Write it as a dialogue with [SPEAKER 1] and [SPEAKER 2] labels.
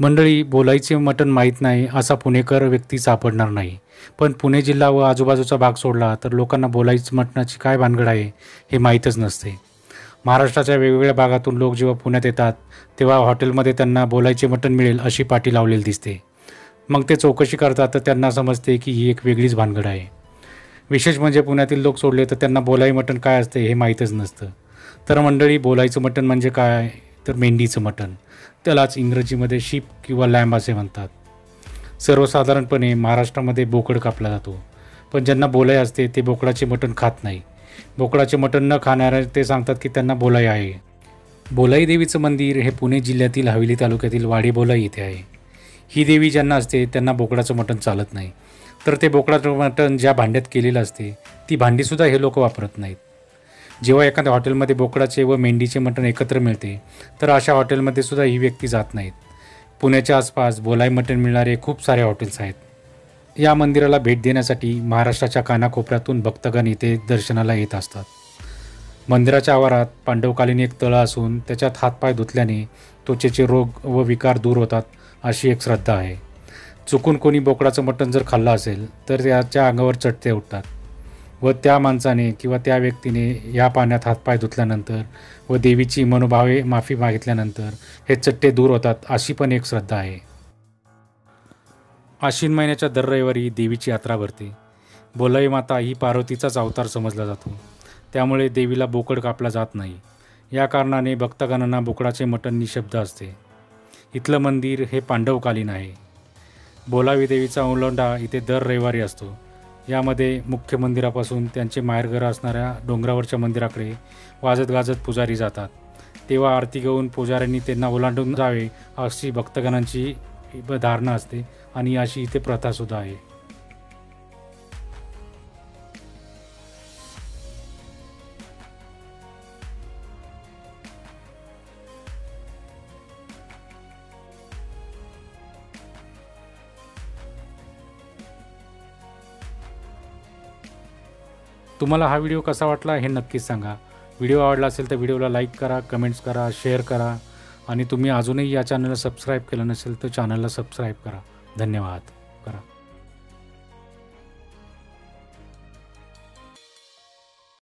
[SPEAKER 1] मंडळी, बोलायचे मटण माहीत नाही असा पुणेकर व्यक्ती सापडणार नाही. पण पुणे जिल्हा व आजूबाजूचा भाग सोडला तर लोकांना बोलायचं मटणाची काय भानगड आहे हे माहीतच नसते. महाराष्ट्राच्या वेगवेगळ्या भागातून लोक जेव्हा पुण्यात येतात तेव्हा हॉटेलमध्ये त्यांना बोलायचे मटण मिळेल अशी पाटी लावलेली दिसते. मग ते चौकशी करतात तर त्यांना समजते की ही एक वेगळीच भानगड आहे. विशेष म्हणजे पुण्यातील लोक सोडले तर त्यांना बोलाई मटण काय असते हे माहीतच नसतं. तर मंडळी, बोलायचं मटण म्हणजे काय तर मेंढीचं मटण. त्यालाच इंग्रजीमध्ये शीप किंवा लॅम्ब असे म्हणतात. सर्वसाधारणपणे महाराष्ट्रामध्ये बोकड कापला जातो, पण ज्यांना बोलाई असते ते बोकडाचे मटण खात नाही. बोकडाचे मटण न खाणारे ते सांगतात की त्यांना बोलाई आहे. बोलाई देवीचं मंदिर हे पुणे जिल्ह्यातील हवेली तालुक्यातील वाडेbolhai येथे आहे. ही देवी ज्यांना असते त्यांना बोकडाचं मटण चालत नाही, तर ते बोकडाचं मटण ज्या भांड्यात केलेलं असते ती भांडीसुद्धा हे लोक वापरत नाहीत. जेव्हा एखाद्या हॉटेलमध्ये बोकडाचे व मेंढीचे मटण एकत्र मिळते तर अशा हॉटेलमध्ये सुद्धा ही व्यक्ती जात नाहीत. पुण्याच्या आसपास बोलाई मटण मिळणारे खूप सारे हॉटेल्स आहेत. या मंदिराला भेट देण्यासाठी महाराष्ट्राच्या कानाकोपऱ्यातून भक्तगण इथे दर्शनाला येत असतात. मंदिराच्या आवारात पांडवकालीन एक तळं असून त्याच्यात हातपाय धुतल्याने त्वचेचे रोग व विकार दूर होतात अशी एक श्रद्धा आहे. चुकून कोणी बोकडाचं मटण जर खाल्लं असेल तर त्याच्या अंगावर चट्टे उठतात व त्या माणसाने किंवा त्या व्यक्तीने या पाण्यात हातपाय धुतल्यानंतर व देवीची मनोभावे माफी मागितल्यानंतर हे चट्टे दूर होतात अशी पण एक श्रद्धा आहे. आश्विन महिन्याच्या दर रविवारी देवीची यात्रा भरते. बोलाई माता ही पार्वतीचाच अवतार समजला जातो, त्यामुळे देवीला बोकड कापला जात नाही. या कारणाने भक्तगणांना बोकडाचे मटण निषिद्ध असते. इथलं मंदिर हे पांडवकालीन आहे. बोलाई देवीचा ओलांडा इथे दर रविवारी असतो. यामध्ये मुख्य मंदिरापासून त्यांचे माहेरघर असणाऱ्या डोंगरावरच्या मंदिराकडे वाजत गाजत पुजारी जातात. तेव्हा आरती घेऊन पुजाऱ्यांनी त्यांना ओलांडून जावे अशी भक्तगणांची धारणा असते आणि अशी इथे प्रथासुद्धा आहे. तुम्हाला हा व्हिडिओ कसा वाटला हे नक्कीच सांगा. व्हिडिओ आवडला असेल तर व्हिडिओला लाईक करा, कमेंट्स करा, शेअर करा आणि तुम्ही अजूनही या चॅनलला सबस्क्राईब केलं नसेल तर चॅनलला सबस्क्राईब करा. धन्यवाद. करा.